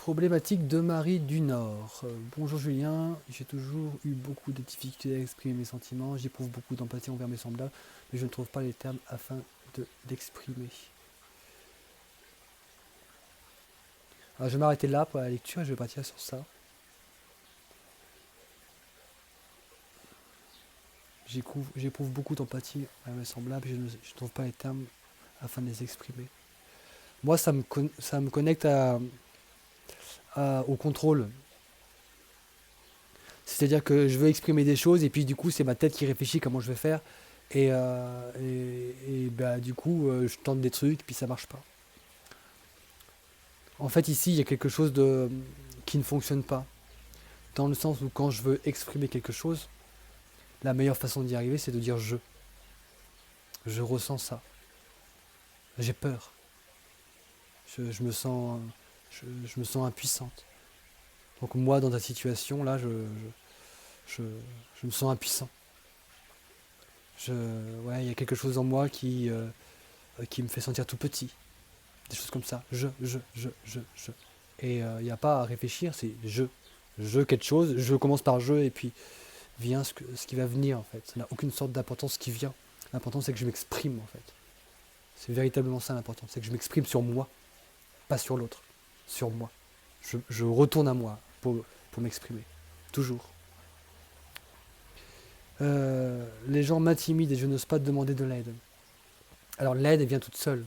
Problématique de Marie du Nord. Bonjour Julien, j'ai toujours eu beaucoup de difficultés à exprimer mes sentiments, j'éprouve beaucoup d'empathie envers mes semblables, mais je ne trouve pas les termes afin d'exprimer. Alors je vais m'arrêter là pour la lecture et je vais partir sur ça. J'éprouve beaucoup d'empathie envers mes semblables et je ne trouve pas les termes afin de les exprimer. Moi, ça me connecte au contrôle. C'est-à-dire que je veux exprimer des choses et puis du coup c'est ma tête qui réfléchit comment je vais faire et du coup je tente des trucs puis ça marche pas. En fait ici il y a quelque chose qui ne fonctionne pas. Dans le sens où quand je veux exprimer quelque chose, la meilleure façon d'y arriver c'est de dire je. Je ressens ça. J'ai peur. Je me sens, je me sens impuissante. Donc moi dans ta situation là je, je me sens impuissant. Ouais, il y a quelque chose en moi qui me fait sentir tout petit. Des choses comme ça. Je. Et il n'y a pas à réfléchir, c'est je. Je quelque chose, je commence par je et puis vient ce qui va venir en fait. Ça n'a aucune sorte d'importance qui vient. L'important c'est que je m'exprime en fait. C'est véritablement ça l'important, c'est que je m'exprime sur moi, pas sur l'autre. Sur moi. Je retourne à moi pour m'exprimer. Toujours. Les gens m'intimident et je n'ose pas demander de l'aide. Alors l'aide elle vient toute seule.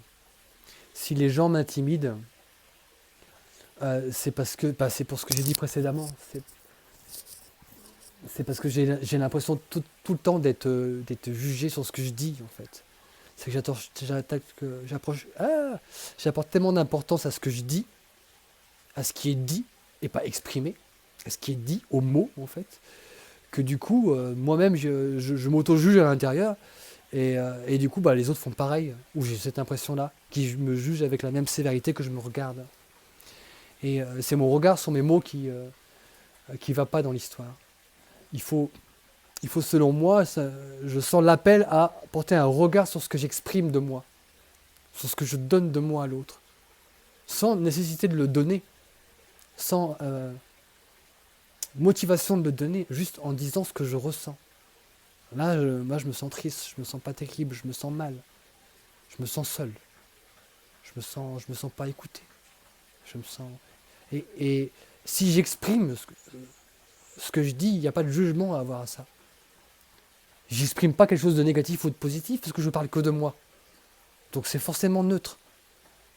Si les gens m'intimident, c'est parce que, c'est pour ce que j'ai dit précédemment. C'est parce que j'ai l'impression tout le temps d'être jugé sur ce que je dis en fait. C'est que j'apporte tellement d'importance à ce que je dis, à ce qui est dit et pas exprimé, à ce qui est dit, aux mots en fait, que du coup moi-même je m'auto-juge à l'intérieur et du coup les autres font pareil, où j'ai cette impression-là, qui me jugent avec la même sévérité que je me regarde. Et c'est mon regard sur mes mots qui va pas dans l'histoire. Il faut, il faut selon moi, je sens l'appel à porter un regard sur ce que j'exprime de moi, sur ce que je donne de moi à l'autre, sans nécessité de le donner, sans motivation de le donner, juste en disant ce que je ressens. Là, moi, je me sens triste, je me sens pas terrible, je me sens mal, je me sens seul, je me sens pas écouté, je me sens. Et si j'exprime ce que je dis, il n'y a pas de jugement à avoir à ça. J'exprime pas quelque chose de négatif ou de positif parce que je parle que de moi. Donc c'est forcément neutre.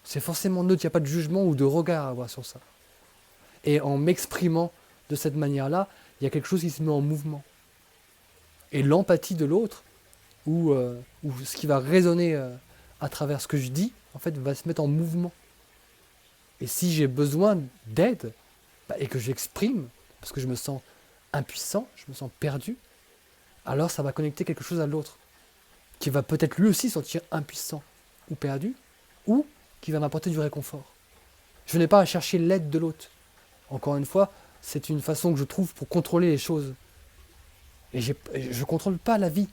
C'est forcément neutre, il n'y a pas de jugement ou de regard à avoir sur ça. Et en m'exprimant de cette manière-là, il y a quelque chose qui se met en mouvement. Et l'empathie de l'autre, ou ce qui va résonner à travers ce que je dis, en fait, va se mettre en mouvement. Et si j'ai besoin d'aide, et que j'exprime, parce que je me sens impuissant, je me sens perdu, alors ça va connecter quelque chose à l'autre, qui va peut-être lui aussi sentir impuissant ou perdu, ou qui va m'apporter du réconfort. Je n'ai pas à chercher l'aide de l'autre. Encore une fois, c'est une façon que je trouve pour contrôler les choses. Et je ne contrôle pas la vie.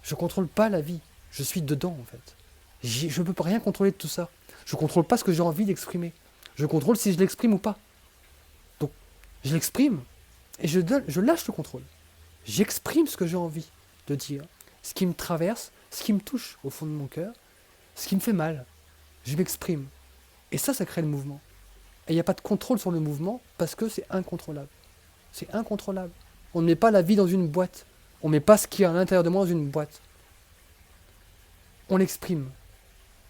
Je ne contrôle pas la vie. Je suis dedans, en fait. Je ne peux rien contrôler de tout ça. Je ne contrôle pas ce que j'ai envie d'exprimer. Je contrôle si je l'exprime ou pas. Donc, je l'exprime et je lâche le contrôle. J'exprime ce que j'ai envie de dire, ce qui me traverse, ce qui me touche au fond de mon cœur, ce qui me fait mal. Je m'exprime. Et ça crée le mouvement. Et il n'y a pas de contrôle sur le mouvement parce que c'est incontrôlable. C'est incontrôlable. On ne met pas la vie dans une boîte. On ne met pas ce qui est à l'intérieur de moi dans une boîte. On l'exprime.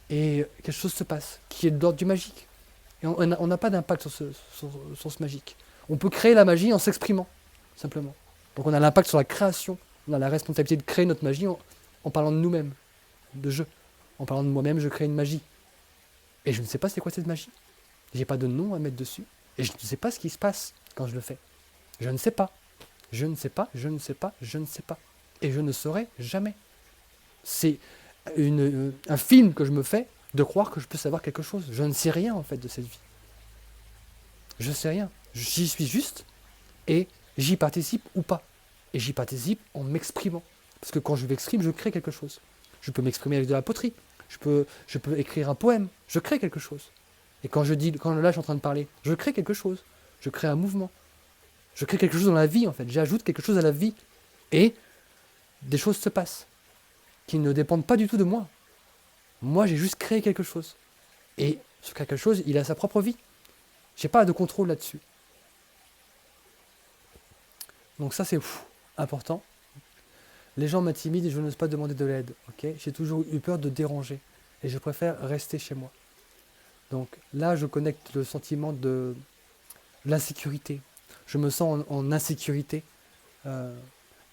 Et quelque chose se passe, qui est de l'ordre du magique. Et on n'a pas d'impact sur ce magique. On peut créer la magie en s'exprimant, simplement. Donc on a l'impact sur la création. On a la responsabilité de créer notre magie en parlant de nous-mêmes, de je. En parlant de moi-même, je crée une magie. Et je ne sais pas c'est quoi cette magie. J'ai pas de nom à mettre dessus. Et je ne sais pas ce qui se passe quand je le fais. Je ne sais pas. Je ne sais pas, je ne sais pas, je ne sais pas. Et je ne saurai jamais. C'est un film que je me fais de croire que je peux savoir quelque chose. Je ne sais rien en fait de cette vie. Je ne sais rien. J'y suis juste et j'y participe ou pas. Et j'y participe en m'exprimant. Parce que quand je m'exprime, je crée quelque chose. Je peux m'exprimer avec de la poterie. Je peux écrire un poème. Je crée quelque chose. Et quand là je suis en train de parler, je crée quelque chose. Je crée un mouvement. Je crée quelque chose dans la vie en fait. J'ajoute quelque chose à la vie. Et des choses se passent qui ne dépendent pas du tout de moi. Moi j'ai juste créé quelque chose. Et ce quelque chose, il a sa propre vie. J'ai pas de contrôle là-dessus. Donc ça c'est important. Les gens m'intimident et je n'ose pas demander de l'aide. Okay, j'ai toujours eu peur de déranger. Et je préfère rester chez moi. Donc là je connecte le sentiment de l'insécurité. Je me sens en insécurité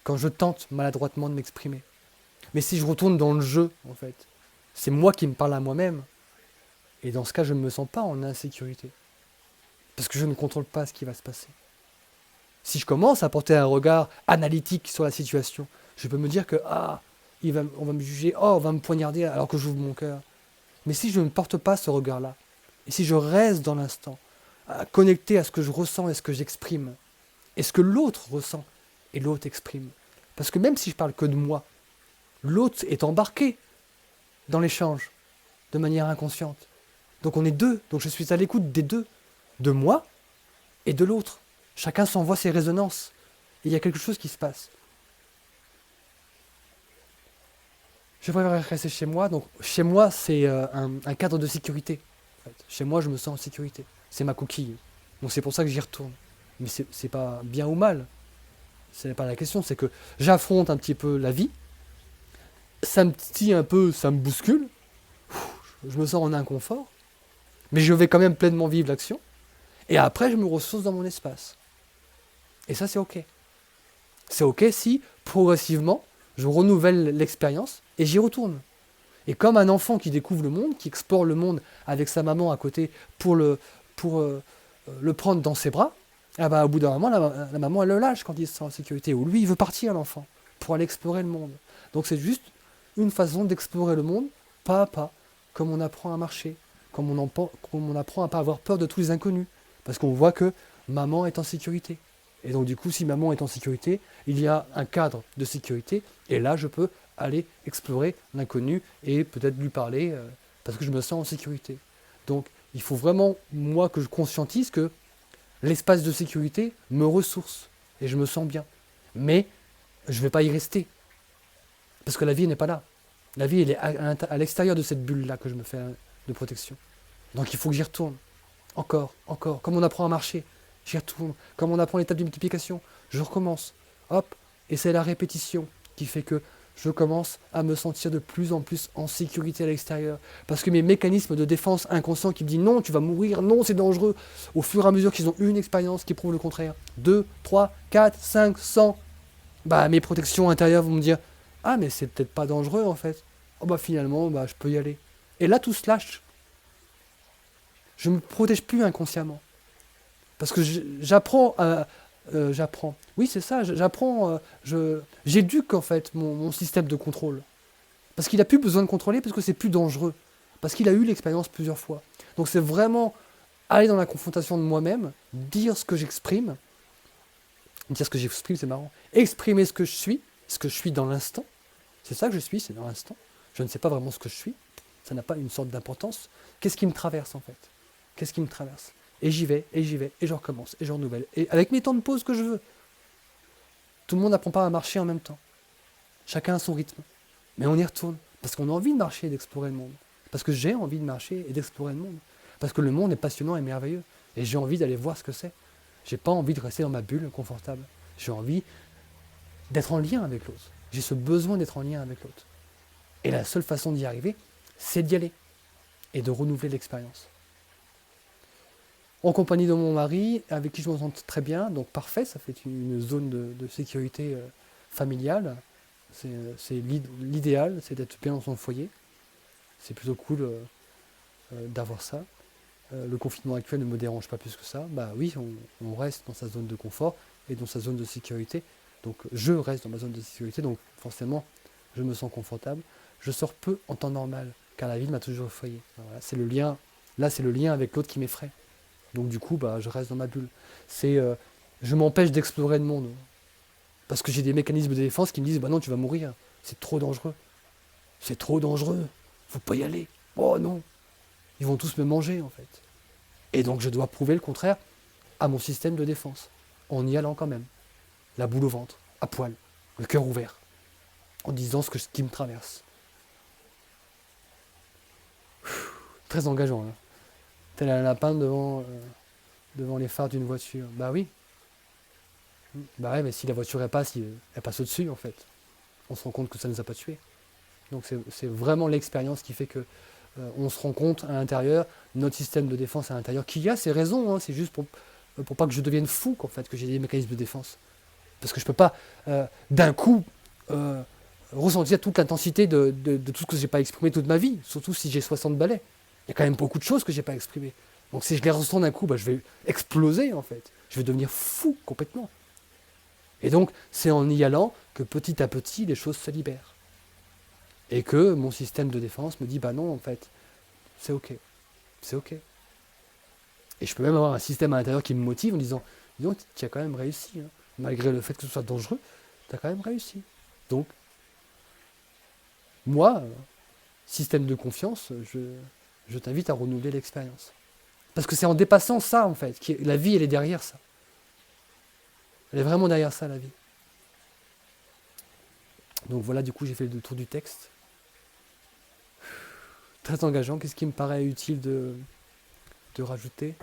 quand je tente maladroitement de m'exprimer. Mais si je retourne dans le jeu, en fait, c'est moi qui me parle à moi-même. Et dans ce cas, je ne me sens pas en insécurité. Parce que je ne contrôle pas ce qui va se passer. Si je commence à porter un regard analytique sur la situation, je peux me dire que, on va me juger, on va me poignarder alors que j'ouvre mon cœur. Mais si je ne porte pas ce regard-là, et si je reste dans l'instant, connecté à ce que je ressens et ce que j'exprime, et ce que l'autre ressent et l'autre exprime, parce que même si je parle que de moi, l'autre est embarqué dans l'échange de manière inconsciente. Donc on est deux, donc je suis à l'écoute des deux, de moi et de l'autre. Chacun s'envoie ses résonances, et il y a quelque chose qui se passe. Je préfère rester chez moi, donc chez moi c'est un cadre de sécurité. En fait. Chez moi je me sens en sécurité, c'est ma coquille, donc c'est pour ça que j'y retourne. Mais c'est pas bien ou mal, ce n'est pas la question, c'est que j'affronte un petit peu la vie, ça me titille un peu, ça me bouscule, je me sens en inconfort, mais je vais quand même pleinement vivre l'action, et après je me ressource dans mon espace. Et ça c'est ok. C'est ok si, progressivement, je renouvelle l'expérience et j'y retourne. Et comme un enfant qui découvre le monde, qui explore le monde avec sa maman à côté pour le prendre dans ses bras, au bout d'un moment, la maman elle le lâche quand il se sent en sécurité. Ou lui, il veut partir, l'enfant, pour aller explorer le monde. Donc c'est juste une façon d'explorer le monde, pas à pas, comme on apprend à marcher, comme on apprend à ne pas avoir peur de tous les inconnus. Parce qu'on voit que maman est en sécurité. Et donc du coup, si maman est en sécurité, il y a un cadre de sécurité, et là je peux aller explorer l'inconnu et peut-être lui parler parce que je me sens en sécurité. Donc il faut vraiment, moi, que je conscientise que l'espace de sécurité me ressource et je me sens bien. Mais je ne vais pas y rester parce que la vie n'est pas là. La vie, elle est à l'extérieur de cette bulle-là que je me fais de protection. Donc il faut que j'y retourne. Encore, comme on apprend à marcher. J'y retourne. Comme on apprend l'étape de multiplication, je recommence. Hop, et c'est la répétition qui fait que je commence à me sentir de plus en plus en sécurité à l'extérieur. Parce que mes mécanismes de défense inconscients qui me disent non, tu vas mourir, non, c'est dangereux, au fur et à mesure qu'ils ont eu une expérience qui prouve le contraire, 2, 3, 4, 5, 100, mes protections intérieures vont me dire ah, mais c'est peut-être pas dangereux en fait. Finalement, je peux y aller. Et là, tout se lâche. Je ne me protège plus inconsciemment. Parce que j'apprends j'apprends. Oui, c'est ça, j'apprends, j'éduque en fait mon système de contrôle. Parce qu'il n'a plus besoin de contrôler, parce que c'est plus dangereux. Parce qu'il a eu l'expérience plusieurs fois. Donc c'est vraiment aller dans la confrontation de moi-même, dire ce que j'exprime. Dire ce que j'exprime, c'est marrant. Exprimer ce que je suis dans l'instant. C'est ça que je suis, c'est dans l'instant. Je ne sais pas vraiment ce que je suis. Ça n'a pas une sorte d'importance. Qu'est-ce qui me traverse en fait? Qu'est-ce qui me traverse? Et j'y vais, et je recommence, et je renouvelle. Et avec mes temps de pause que je veux. Tout le monde n'apprend pas à marcher en même temps. Chacun a son rythme. Mais on y retourne. Parce qu'on a envie de marcher et d'explorer le monde. Parce que j'ai envie de marcher et d'explorer le monde. Parce que le monde est passionnant et merveilleux. Et j'ai envie d'aller voir ce que c'est. J'ai pas envie de rester dans ma bulle confortable. J'ai envie d'être en lien avec l'autre. J'ai ce besoin d'être en lien avec l'autre. Et la seule façon d'y arriver, c'est d'y aller. Et de renouveler l'expérience. En compagnie de mon mari, avec qui je m'entends très bien, donc parfait, ça fait une zone de sécurité familiale. C'est l'idéal, c'est d'être bien dans son foyer. C'est plutôt cool d'avoir ça. Le confinement actuel ne me dérange pas plus que ça. Oui, on reste dans sa zone de confort et dans sa zone de sécurité. Donc je reste dans ma zone de sécurité, donc forcément je me sens confortable. Je sors peu en temps normal, car la vie m'a toujours effrayé. Voilà, c'est le lien. Là, c'est le lien avec l'autre qui m'effraie. Donc du coup, je reste dans ma bulle. Je m'empêche d'explorer le monde. Parce que j'ai des mécanismes de défense qui me disent, non, tu vas mourir. C'est trop dangereux. C'est trop dangereux. Faut pas y aller. Oh non. Ils vont tous me manger, en fait. Et donc je dois prouver le contraire à mon système de défense, en y allant quand même, la boule au ventre, à poil, le cœur ouvert, en disant ce qui me traverse. Très engageant, hein. Tel un lapin devant les phares d'une voiture. Bah oui. Bah ouais, mais si la voiture passe, elle passe au-dessus en fait. On se rend compte que ça ne nous a pas tués. Donc c'est vraiment l'expérience qui fait que on se rend compte à l'intérieur, notre système de défense à l'intérieur, qui a ses raisons, hein, c'est juste pour pas que je devienne fou qu'en fait, que j'ai des mécanismes de défense. Parce que je peux pas d'un coup ressentir toute l'intensité de tout ce que j'ai pas exprimé toute ma vie, surtout si j'ai 60 balais. Il y a quand même beaucoup de choses que j'ai pas exprimées. Donc si je les ressens d'un coup, bah, je vais exploser en fait. Je vais devenir fou complètement. Et donc c'est en y allant que petit à petit les choses se libèrent. Et que mon système de défense me dit bah non en fait, c'est ok. C'est ok. Et je peux même avoir un système à l'intérieur qui me motive en disant dis donc, tu as quand même réussi, hein. Malgré le fait que ce soit dangereux, tu as quand même réussi. Donc, moi, système de confiance, je t'invite à renouveler l'expérience. Parce que c'est en dépassant ça, en fait, que la vie, elle est derrière ça. Elle est vraiment derrière ça, la vie. Donc voilà, du coup, j'ai fait le tour du texte. Très engageant. Qu'est-ce qui me paraît utile de rajouter?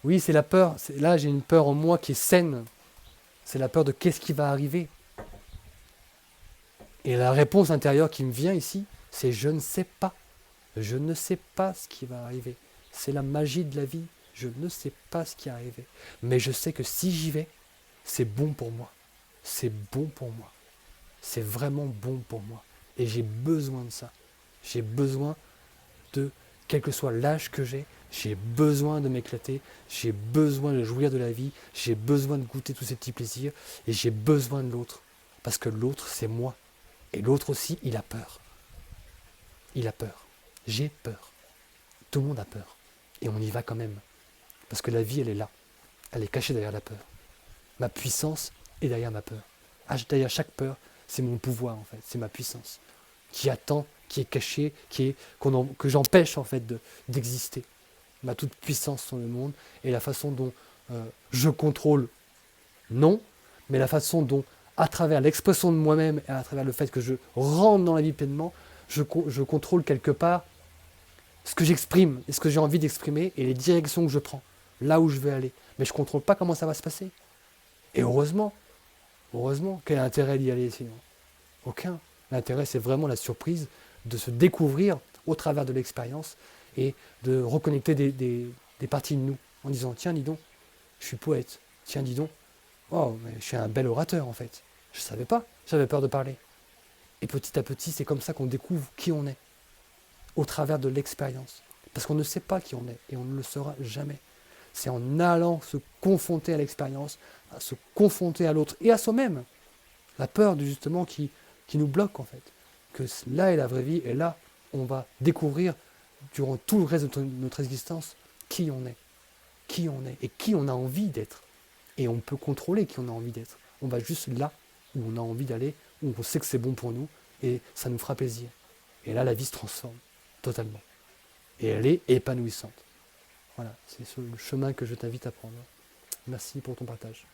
Oui, c'est la peur. Là, j'ai une peur en moi qui est saine. C'est la peur de qu'est-ce qui va arriver. Et la réponse intérieure qui me vient ici, c'est je ne sais pas. Je ne sais pas ce qui va arriver. C'est la magie de la vie. Je ne sais pas ce qui va arriver. Mais je sais que si j'y vais, c'est bon pour moi. C'est bon pour moi. C'est vraiment bon pour moi. Et j'ai besoin de ça. J'ai besoin de, quel que soit l'âge que j'ai besoin de m'éclater, j'ai besoin de jouir de la vie, j'ai besoin de goûter tous ces petits plaisirs, et j'ai besoin de l'autre. Parce que l'autre, c'est moi. Et l'autre aussi, il a peur. Il a peur. J'ai peur. Tout le monde a peur. Et on y va quand même. Parce que la vie, elle est là. Elle est cachée derrière la peur. Ma puissance est derrière ma peur. Derrière chaque peur, c'est mon pouvoir en fait, c'est ma puissance. Qui attend, qui est cachée, que j'empêche en fait d'exister. Ma toute puissance sur le monde et la façon dont je contrôle, non, mais la façon dont, à travers l'expression de moi-même et à travers le fait que je rentre dans la vie pleinement, je contrôle quelque part ce que j'exprime et ce que j'ai envie d'exprimer et les directions que je prends, là où je vais aller. Mais je ne contrôle pas comment ça va se passer. Et heureusement, quel intérêt d'y aller sinon? Aucun. L'intérêt, c'est vraiment la surprise de se découvrir au travers de l'expérience et de reconnecter des parties de nous en disant tiens, dis donc, je suis poète. Tiens, dis donc, oh, mais je suis un bel orateur en fait. Je ne savais pas, j'avais peur de parler. Et petit à petit, c'est comme ça qu'on découvre qui on est au travers de l'expérience. Parce qu'on ne sait pas qui on est et on ne le saura jamais. C'est en allant se confronter à l'expérience, à se confronter à l'autre et à soi-même. La peur justement qui nous bloque en fait. Que là est la vraie vie et là on va découvrir durant tout le reste de notre existence qui on est. Qui on est et qui on a envie d'être. Et on peut contrôler qui on a envie d'être. On va juste là où on a envie d'aller, où on sait que c'est bon pour nous et ça nous fera plaisir. Et là la vie se transforme totalement. Et elle est épanouissante. Voilà, c'est le chemin que je t'invite à prendre. Merci pour ton partage.